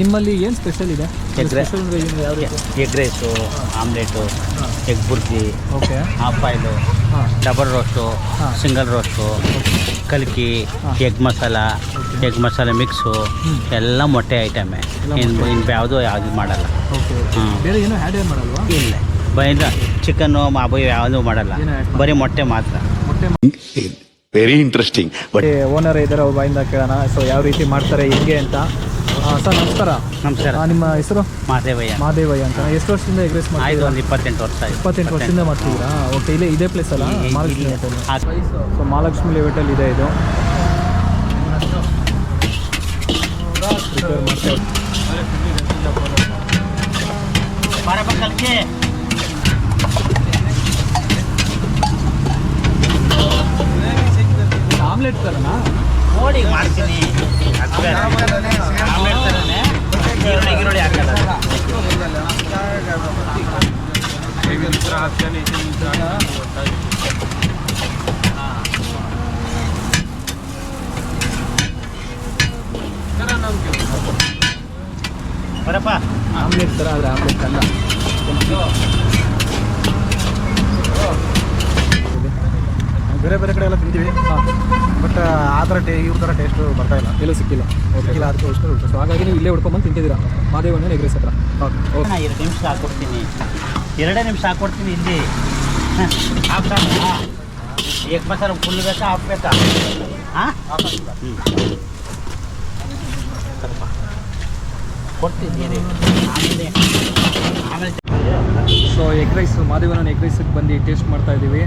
ನಿಮ್ಮಲ್ಲಿ ಏನು ಸ್ಪೆಷಲ್ ಇದೆ? Egg rice, omelette, egg bhurji, okay, half boil, double roast, single roast, ಕಲ್ಕಿ, ಎಗ್ ಮಸಾಲ ಮಿಕ್ಸು ಎಲ್ಲ ಮೊಟ್ಟೆ ಐಟಮೇ. ಇನ್ನು ಯಾವುದು ಮಾಡಲ್ಲ. ಬೇರೆ ಏನೋ ಆ್ಯಡ್ ಮಾಡಲ್ವಾ? ಇಲ್ಲ, ಬರೀ ಚಿಕನ್ನು ಮಾಬು ಯಾವುದು ಮಾಡಲ್ಲ, ಬರೀ ಮೊಟ್ಟೆ ಮಾತ್ರ. Very interesting. ಓನರ್ ಇದ್ದಾರೆ, ಅವ್ರ ಬಾಯಿಂದ ಕೇಳೋಣ ಸೊ ಯಾವ ರೀತಿ ಮಾಡ್ತಾರೆ ಹೆಂಗೆ ಅಂತ. ಸರ್ ನಮಸ್ಕಾರ. ನಮಸ್ಕಾರ. ನಿಮ್ಮ ಹೆಸರು? ಮಾದೇವಯ್ಯ ಅಂತ. ಎಷ್ಟು ವರ್ಷದಿಂದ ಎಗ್ ರೈಸ್ ಮಾಡ್ತೀರಾ? ಒಂದು 28 ವರ್ಷ. 28 ವರ್ಷದಿಂದ ಮಾಡ್ತಿದ್ದೀರಾ? ಓಕೆ, ಇದೇ ಪ್ಲೇಸ್ ಅಲ್ಲ Mahalakshmi hotel? So Mahalakshmi hotel ಇದೆ ಇದು. ಆಮ್ಲೆಟ್ ಥರನಾ? ನೋಡಿ ಮಾಡ್ತೀನಿ. ಆಮ್ಲೆಟ್ ಥರನೇ, ಈರುಳ್ಳಿ ಹಾಕಲ್ಲ. ಬರಪ್ಪ, ಆಮ್ಲೆಟ್ ಥರ ಆದರೆ ಆಮ್ಲೆಟ್ ಅಲ್ಲ. ಬೇರೆ ಬೇರೆ ಕಡೆ ಎಲ್ಲ ತಿಂತೀವಿ, ಬಟ್ ಆ ಥರ ಇವ್ರ ಥರ ಟೇಸ್ಟು ಬರ್ತಾ ಇಲ್ಲ, ಎಲ್ಲೂ ಸಿಕ್ಕಿಲ್ಲ. ಸಿಕ್ಕಿಲ್ಲ, ಅದಕ್ಕೆ ಇಷ್ಟು. ಸೊ ಹಾಗಾಗಿ ನೀವು ಇಲ್ಲೇ ಹುಡ್ಕೊಂಬಂದು ತಿಂತಿದ್ದೀರಾ ಮಾದೇವಣ್ಣ ಎಗ್ ರೈಸ್ ಹತ್ರ? ಓಕೆ, 2 ನಿಮಿಷ ಹಾಕ್ಕೊಡ್ತೀನಿ. 2 ನಿಮಿಷ ಹಾಕ್ಕೊಡ್ತೀನಿ. ಇಲ್ಲಿ ಎಗ್ ಮಸಾಲ ಫುಲ್ ಬೇಕಾ ಹಾಫ್ ಬೇಕಾ? ಕೊಡ್ತೀನಿ ಆಮೇಲೆ. ಸೊ ಎಗ್ ರೈಸ್, ಮಾದೇವಣ್ಣನ ಎಗ್ ರೈಸಿಗೆ ಬಂದು ಟೇಸ್ಟ್ ಮಾಡ್ತಾ ಇದ್ದೀವಿ.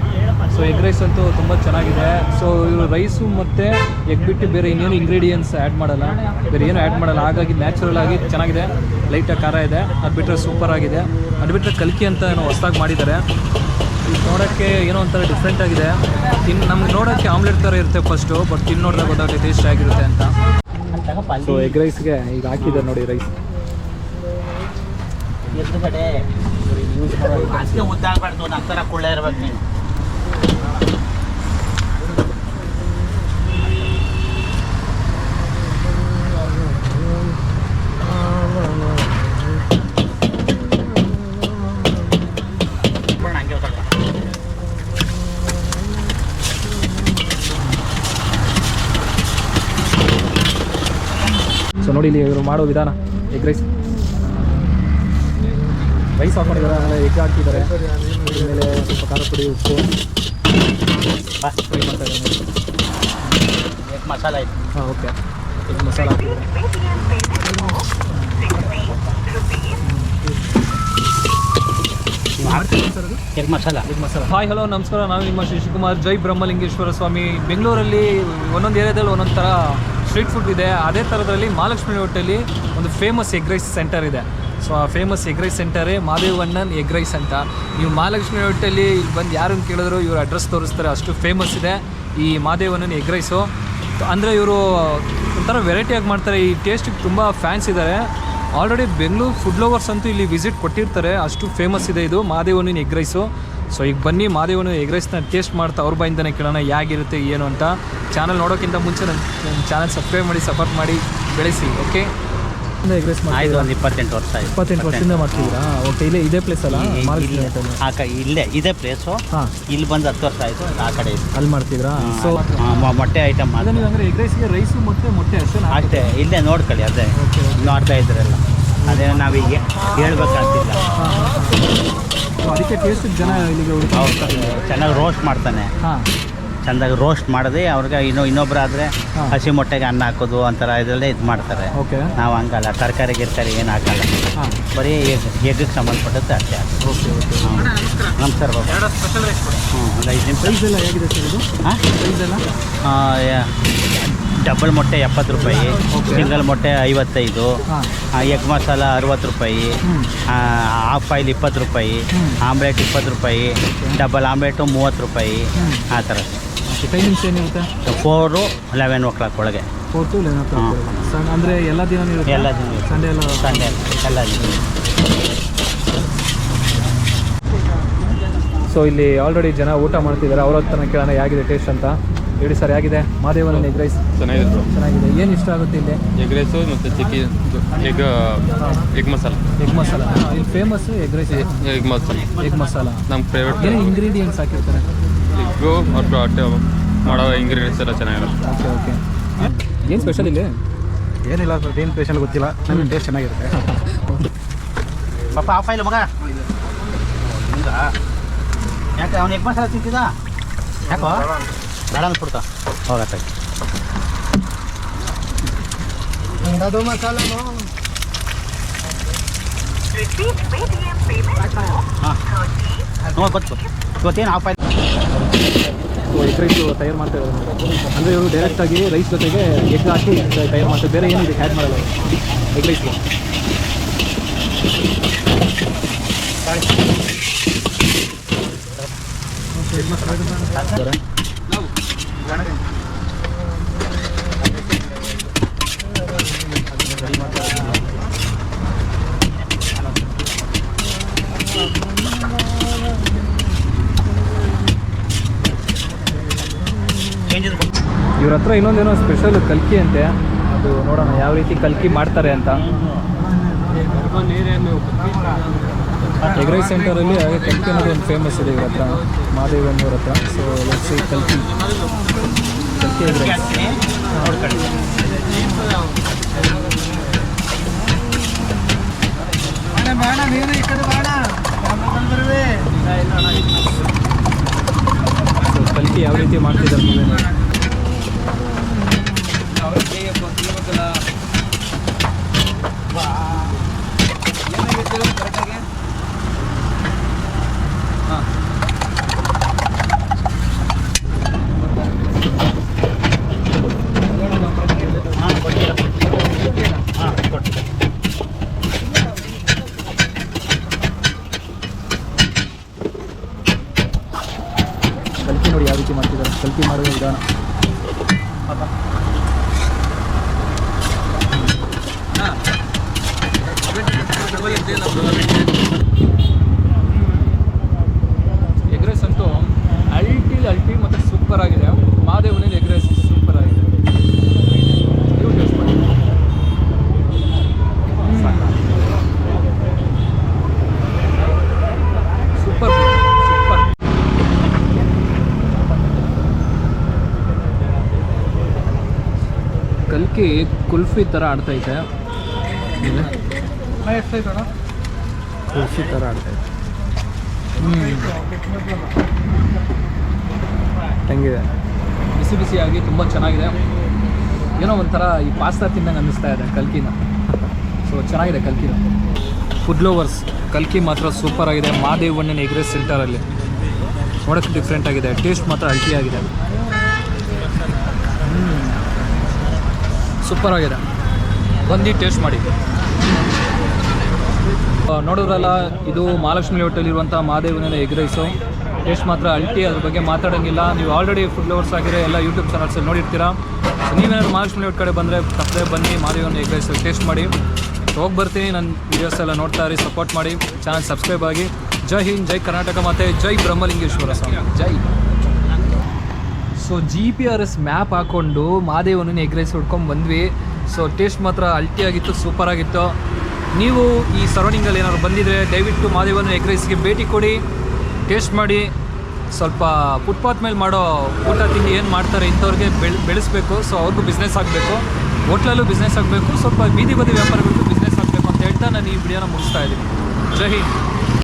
ಸೊ ಎಗ್ ರೈಸ್ ಅಂತೂ ತುಂಬ ಚೆನ್ನಾಗಿದೆ. ಸೊ ಇವರು ರೈಸು ಮತ್ತು ಎಗ್ ಬಿಟ್ಟು ಬೇರೆ ಇನ್ನೇನು ಇಂಗ್ರೀಡಿಯೆಂಟ್ಸ್ ಆ್ಯಡ್ ಮಾಡಲ್ಲ, ಬೇರೆ ಏನು ಆ್ಯಡ್ ಮಾಡಲ್ಲ. ಹಾಗಾಗಿ ನ್ಯಾಚುರಲ್ ಆಗಿ ಚೆನ್ನಾಗಿದೆ. ಲೈಟಾಗಿ ಖಾರ ಇದೆ, ಅದು ಬಿಟ್ಟರೆ ಸೂಪರ್ ಆಗಿದೆ. ಅದು ಬಿಟ್ಟರೆ ಕಲ್ಕಿ ಅಂತ ಏನೋ ಹೊಸ್ದಾಗಿ ಮಾಡಿದ್ದಾರೆ. ಇದು ನೋಡೋಕ್ಕೆ ಏನೋ ಒಂಥರ ಡಿಫ್ರೆಂಟ್ ಆಗಿದೆ. ನಮ್ಗೆ ನೋಡೋಕ್ಕೆ ಆಮ್ಲೆಟ್ ಥರ ಇರುತ್ತೆ ಫಸ್ಟು, ಬಟ್ ತಿನ್ನು ನೋಡಿದಾಗ ಗೊತ್ತಾಗುತ್ತೆ ಟೇಸ್ಟ್ ಆಗಿರುತ್ತೆ ಅಂತ. ಸೊ ಎಗ್ ರೈಸ್ಗೆ ಈಗ ಹಾಕಿದ್ದಾರೆ ನೋಡಿ ರೈಸ್. ಎಷ್ಟು ಕಡೆ ಅಷ್ಟೇ ಉದ್ದಾಗಬಾರ್ದು, ನಂತರ ಕುಳ್ಳ ಇರ್ಬೇಕು ನೀನು. ಸೊ ನೋಡಿ ಇಲ್ಲಿ ಇವರು ಮಾಡೋ ವಿಧಾನ. ಎಗ್ ರೈಸ್ ಹಾಕೊಂಡಿದ್ದಾರೆ, ಆಮೇಲೆ ಎಗ್ ಹಾಕಿದ್ದಾರೆ, ಆಮೇಲೆ ಸ್ವಲ್ಪ ಖಾರ ಪುಡಿ, ಉಪ್ಪು ಫ್ರೈ ಮಾಡ್ತಾ ಇದ್ದಾರೆ. ಎಗ್ ಮಸಾಲ ಐತೆ. ಓಕೆ, ಎಗ್ ಮಸಾಲ ಹಾಕಿದ್ದಾರೆ. ಎಗ್ ಮಸಾಲ. ಹಾಯ್, ಹಲೋ, ನಮಸ್ಕಾರ. ನಾನು ನಿಮ್ಮ ಶಿವಕುಮಾರ್. ಜೈ ಬ್ರಹ್ಮಲಿಂಗೇಶ್ವರ ಸ್ವಾಮಿ. ಬೆಂಗಳೂರಲ್ಲಿ ಒಂದೊಂದು ಏರಿಯಾದಲ್ಲಿ ಒಂದೊಂದು ಥರ ಸ್ಟ್ರೀಟ್ ಫುಡ್ ಇದೆ. ಅದೇ ಥರದಲ್ಲಿ ಮಹಾಲಕ್ಷ್ಮಿ ಹೋಟೆಲ್ಲಿ ಒಂದು ಫೇಮಸ್ ಎಗ್ ರೈಸ್ ಸೆಂಟರ್ ಇದೆ. ಸೊ ಆ ಫೇಮಸ್ ಎಗ್ ರೈಸ್ ಸೆಂಟರೇ ಮಾದೇವಣ್ಣನ ಎಗ್ ರೈಸ್ ಅಂತ. ನೀವು ಮಹಾಲಕ್ಷ್ಮಿ ಹೋಟೆಲ್ಲಿ ಬಂದು ಯಾರನ್ನು ಕೇಳಿದ್ರು ಇವ್ರು ಅಡ್ರೆಸ್ ತೋರಿಸ್ತಾರೆ, ಅಷ್ಟು ಫೇಮಸ್ ಇದೆ ಈ ಮಾದೇವಣ್ಣನ ಎಗ್ ರೈಸು. ಅಂದರೆ ಇವರು ಒಂಥರ ವೆರೈಟಿಯಾಗಿ ಮಾಡ್ತಾರೆ. ಈ ಟೇಸ್ಟಿಗೆ ತುಂಬ ಫ್ಯಾನ್ಸ್ ಇದ್ದಾರೆ. ಆಲ್ರೆಡಿ ಬೆಂಗಳೂರು ಫುಡ್ ಲವರ್ಸ್ ಅಂತೂ ಇಲ್ಲಿ ವಿಸಿಟ್ ಕೊಟ್ಟಿರ್ತಾರೆ, ಅಷ್ಟು ಫೇಮಸ್ ಇದೆ ಇದು ಮಾದೇವಣ್ಣನ ಎಗ್ ರೈಸು. ಸೊ ಈಗ ಬನ್ನಿ ಮಾದೇವಣ್ಣನ ಎಗ್ ರೈಸ್ನ ಟೇಸ್ಟ್ ಮಾಡ್ತಾ ಅವ್ರ ಬಾಯಿಂದನೇ ಕೇಳೋಣ ಹೇಗಿರುತ್ತೆ ಏನು ಅಂತ. ಚಾನಲ್ ನೋಡೋಕ್ಕಿಂತ ಮುಂಚೆ ನನ್ನ ಚಾನಲ್ ಸಬ್ಸ್ಕ್ರೈಬ್ ಮಾಡಿ, ಸಪೋರ್ಟ್ ಮಾಡಿ, ಬೆಳೆಸಿ. ಓಕೆ, ಎಗ್ ರೈಸ್ ಆಯ್ತು, ಒಂದು 28 ವರ್ಷ. 28 ವರ್ಷದಿಂದ ಮಾಡ್ತಿದ್ದೀರಾ? ಓಕೆ, ಇದೇ ಪ್ಲೇಸ್ ಅಲ್ಲ ಇಲ್ಲೇ ಇದೇ ಪ್ಲೇಸು. ಇಲ್ಲಿ ಬಂದು 10 ವರ್ಷ ಆಯಿತು. ಆ ಕಡೆ ಅಲ್ಲಿ ಮಾಡ್ತಿದ್ರಾ? ಸೊ ಮೊಟ್ಟೆ ಐಟಮ್ ನೀವು ಅಂದರೆ ಎಗ್ ರೈಸ್ಗೆ ರೈಸು ಮತ್ತು ಮೊಟ್ಟೆ ಅಷ್ಟೇ ಇಲ್ಲೇ ನೋಡ್ಕೊಳ್ಳಿ. ಅದೇ ನೋಡ್ತಾ ಇದ್ರಲ್ಲ, ಅದೇ ನಾವೀಗ ಹೇಳ್ಬೇಕಾಗ್ತಿಲ್ಲ. ಅದಕ್ಕೆ ಟೇಸ್ಟ್ ಜನ ಇಲ್ಲಿಗೆ ಚೆನ್ನಾಗಿ ರೋಸ್ಟ್ ಮಾಡ್ತಾನೆ. ಚೆಂದಾಗಿ ರೋಸ್ಟ್ ಮಾಡಿದೆ ಅವ್ರಿಗೆ. ಇನ್ನೊಬ್ಬರಾದರೆ ಹಸಿ ಮೊಟ್ಟೆಗೆ ಅನ್ನ ಹಾಕೋದು ಒಂಥರ ಇದರಲ್ಲೇ ಇದು ಮಾಡ್ತಾರೆ. ನಾವು ಹಂಗಲ್ಲ, ತರಕಾರಿ ಗಿರ್ಕಾರಿ ಏನು ಹಾಕಲ್ಲ, ಬರೀ ಎಗ್ಗಿಗೆ ಸಂಬಂಧಪಟ್ಟದ್ದು ಅಷ್ಟೇ. ನಮಸ್ಕಾರ ಬಾಬು. ಒಂದು 5 ನಿಮಿಷ. ಹೇಗಿದೆ ಸರ್ ಇದು? ಡಬಲ್ ಮೊಟ್ಟೆ 70 ರೂಪಾಯಿ, ಸಿಂಗಲ್ ಮೊಟ್ಟೆ 55, ಎಗ್ ಮಸಾಲ 60 ರೂಪಾಯಿ, ಹಾಫ್ ಬಾಯ್ಲ್ 20 ರೂಪಾಯಿ, ಆಮ್ಲೆಟ್ 20 ರೂಪಾಯಿ, ಡಬಲ್ ಆಮ್ಲೆಟು 30 ರೂಪಾಯಿ, ಆ ಥರ. ಟೈಮಿಂಗ್ಸ್ ಏನಿರುತ್ತೆ? 4 to 11 o'clock ಒಳಗೆ. 4 to 11 o'clock. ಅಂದರೆ ಎಲ್ಲ ದಿನ ಇರುತ್ತೆ? ಎಲ್ಲ ದಿನ, ಸಂಡೇ ಎಲ್ಲ ದಿನ. ಸೊ ಇಲ್ಲಿ ಆಲ್ರೆಡಿ ಜನ ಊಟ ಮಾಡ್ತಿದ್ದಾರೆ, ಅವ್ರ ಹತ್ರ ಕೇಳೋಣ ಹೇಗಿದೆ ಟೇಸ್ಟ್ ಅಂತ. ಹೇಳಿ ಸರ್, ಹೇಗಿದೆ ಮಾದೇವನ ಎಗ್ ರೈಸ್? ಚೆನ್ನಾಗಿದೆ ಬ್ರೋ. ಚೆನ್ನಾಗಿದೆ. ಏನು ಇಷ್ಟ ಆಗುತ್ತೆ ಇಲ್ಲಿ? ಎಗ್ ರೈಸು ಮತ್ತು ಎಗ್ ಮಸಾಲ. ಎಗ್ ಮಸಾಲ ಇಲ್ಲಿ famous. Egg rice, egg masala, egg masala ನಮ್ಮ ಫೇವ್ರೇಟ್. ಏನು ಇಂಗ್ರೀಡಿಯೆಂಟ್ಸ್ ಹಾಕಿರ್ತಾರೆ? ಎಗ್ಗು ಮತ್ತು ಮಾಡೋ ಇಂಗ್ರೀಡಿಯೆಂಟ್ಸ್ ಎಲ್ಲ ಚೆನ್ನಾಗಿರುತ್ತೆ. Okay okay. ಏನು ಸ್ಪೆಷಲ್ ಇಲ್ಲಿ? ಏನಿಲ್ಲ ಸರ್, ಏನು ಸ್ಪೆಷಲ್ ಗೊತ್ತಿಲ್ಲ, ನಮಗೆ ಟೇಸ್ಟ್ ಚೆನ್ನಾಗಿರುತ್ತೆ. ಪಾಪ ಆಫ್ ಇಲ್ಲ ಮಗ ಹಿಂಗ ಯಾಕೆ ಅವ್ನು ಎಗ್ ಮಸಾಲ ತಿಂತಿದ್ದ? ಯಾಕೋ ಬೇಡ ಅಂದ್ಬಿಡ್ತಾ ಹೋಗತ್ತೆ. ಅದು ಮಸಾಲ ಹಾಂ ನೋಡಿ ಗೊತ್ತು. ಇವತ್ತೇನು ಆಫ್ ಆಯ್ತು. ಎಗ್ ರೈಸ್ ತಯಾರು ಮಾಡ್ತಾ ಇರೋದು ಅಂದರೆ ಇವರು ಡೈರೆಕ್ಟಾಗಿ ರೈಸ್ ಜೊತೆಗೆ ಎಗ್ ಹಾಕಿ ತಯಾರು ಮಾಡ್ತಾರೆ. ಬೇರೆ ಏನು ಇದಕ್ಕೆ ಆ್ಯಡ್ ಮಾಡಲ್ಲ ಎಗ್ ರೈಸ್ಗೆ. ಇವ್ರ ಹತ್ರ ಇನ್ನೊಂದೇನೋ ಸ್ಪೆಷಲ್ ಕಲ್ಕಿ ಅಂತೆ, ಅದು ನೋಡೋಣ ಯಾವ ರೀತಿ ಕಲ್ಕಿ ಮಾಡ್ತಾರೆ ಅಂತ. ಎಗ್ ರೈಸ್ ಸೆಂಟರಲ್ಲಿ ಹಾಗೆ ಕಲ್ಕಿ ಅನ್ನೋದು ಒಂದು ಫೇಮಸ್ ಇದೆ ಇವ್ರ ಹತ್ರ, ಮಾದೇವನ್ನವ್ರ ಹತ್ರ. ಸೊ ಲೆಟ್ಸ್ ಸಿ ಕಲ್ಕಿ ಎಗ್ ರೈಸ್. ಸೊ ಕಲ್ಕಿ ಯಾವ ರೀತಿ ಮಾಡ್ತಿದ್ದಾರೆ ನೀವೇ ನೋಡಿ. ಕಲ್ಕಿ ನೋಡಿ ಯಾವ ರೀತಿ ಮಾಡ್ತಿದ್ದಾರೆ, ಕಲ್ಕಿ ಮಾಡುವ ವಿಧಾನ. ಎಗ್ ರೈಸ್ ಅಂತೂ ಅಲ್ಟಿ ಮತ್ತು ಸೂಪರ್ ಆಗಿದೆ. ಮಾದೇವನಲ್ಲಿ ಎಗ್ ರೈಸ್ ಸೂಪರ್ ಆಗಿದೆ. ನೀವು ಟೇಸ್ಟ್ ಮಾಡಿ. Super super. ಕಲ್ಕಿ ಕುಲ್ಫಿ ಥರ ಆಡ್ತೈತೆ. ಕುಲ್ಫಿ ಥರ ಆಡ್ತೈತೆ. ಹೆಂಗಿದೆ? ಬಿಸಿ ಬಿಸಿಯಾಗಿ ತುಂಬ ಚೆನ್ನಾಗಿದೆ. ಏನೋ ಒಂಥರ ಈ ಪಾಸ್ತಾ ತಿನ್ನಂಗೆ ಅನ್ನಿಸ್ತಾ ಇದೆ ಕಲ್ಕಿನ. ಸೊ ಚೆನ್ನಾಗಿದೆ ಕಲ್ಕಿನ. ಫುಡ್ ಲವರ್ಸ್, ಕಲ್ಕಿ ಮಾತ್ರ ಸೂಪರ್ ಆಗಿದೆ. ಮಾದೇವಣ್ಣನ ಎಗ್ ರೈಸ್ ಸೆಂಟರಲ್ಲಿ ನೋಡೋಕ್ಕೆ ಡಿಫ್ರೆಂಟ್ ಆಗಿದೆ. ಟೇಸ್ಟ್ ಮಾತ್ರ ಅಲ್ಟಿ ಆಗಿದೆ. ಸೂಪರ್ ಆಗಿದೆ. ಬಂದು ಟೇಸ್ಟ್ ಮಾಡಿ. ನೋಡಿದ್ರಲ್ಲ, ಇದು ಮಹಾಲಕ್ಷ್ಮಿ ಹೋಟೆಲಿರುವಂಥ ಮಾದೇವನ ಎಗ್ ರೈಸು. ಟೇಸ್ಟ್ ಮಾತ್ರ ಅಲ್ಟಿ, ಅದ್ರ ಬಗ್ಗೆ ಮಾತಾಡೋಂಗಿಲ್ಲ. ನೀವು ಆಲ್ರೆಡಿ ಫುಡ್ ಲವರ್ಸ್ ಆಗಿರೋ ಎಲ್ಲ ಯೂಟ್ಯೂಬ್ ಚಾನಲ್ಸಲ್ಲಿ ನೋಡಿರ್ತೀರಾ. ಸೊ ನೀವೇನಾದ್ರು ಮಹಾಲಕ್ಷ್ಮಿ ಹೋಟ್ ಕಡೆ ಬಂದರೆ ತಪ್ಪದೆ ಬನ್ನಿ, ಮಾದೇವನ ಎಗ್ ರೈಸ್ ಟೇಸ್ಟ್ ಮಾಡಿ. ಹೋಗಿ ಬರ್ತೀನಿ. ನನ್ನ ವೀಡಿಯೋಸ್ ಎಲ್ಲ ನೋಡ್ತಾ ಇರಿ, ಸಪೋರ್ಟ್ ಮಾಡಿ, ಚಾನಲ್ ಸಬ್ಸ್ಕ್ರೈಬ್ ಆಗಿ. ಜೈ ಹಿಂದ್, ಜೈ ಕರ್ನಾಟಕ, ಮತ್ತು ಜೈ ಬ್ರಹ್ಮಲಿಂಗೇಶ್ವರ ಸ್ವಾಮಿ, ಜೈ. ಸೊ GPS ಮ್ಯಾಪ್ ಹಾಕ್ಕೊಂಡು ಮಾದೇವನ ಎಗ್ ರೈಸ್ ಹುಡ್ಕೊಂಡು ಬಂದ್ವಿ. ಸೊ ಟೇಸ್ಟ್ ಮಾತ್ರ ಅಲ್ಟಿಯಾಗಿತ್ತು, ಸೂಪರಾಗಿತ್ತು. ನೀವು ಈ ಸರೌಂಡಿಂಗಲ್ಲಿ ಏನಾದ್ರು ಬಂದಿದ್ದರೆ ದಯವಿಟ್ಟು ಮಾದೇವನ ಎಗ್ ರೈಸ್ಗೆ ಭೇಟಿ ಕೊಡಿ, ಟೇಸ್ಟ್ ಮಾಡಿ. ಸ್ವಲ್ಪ ಫುಟ್ಪಾತ್ ಮೇಲೆ ಮಾಡೋ ಊಟ ತಿಂಡಿ ಏನು ಮಾಡ್ತಾರೆ ಇಂಥವ್ರಿಗೆ ಬೆಳೆಸಬೇಕು. ಸೊ ಅವ್ರಿಗೂ ಬಿಸ್ನೆಸ್ ಆಗಬೇಕು, ಹೋಟ್ಲಲ್ಲೂ ಬಿಸ್ನೆಸ್ ಆಗಬೇಕು, ಸ್ವಲ್ಪ ಬೀದಿ ಬದಿ ವ್ಯಾಪಾರಗಳಿಗೂ ಬಿಸ್ನೆಸ್ ಆಗಬೇಕು ಅಂತ ಹೇಳ್ತಾ ನಾನು ಈ ವಿಡಿಯೋನ ಮುಗಿಸ್ತಾ ಇದ್ದೀನಿ. ಜೈ ಹಿಂದ್.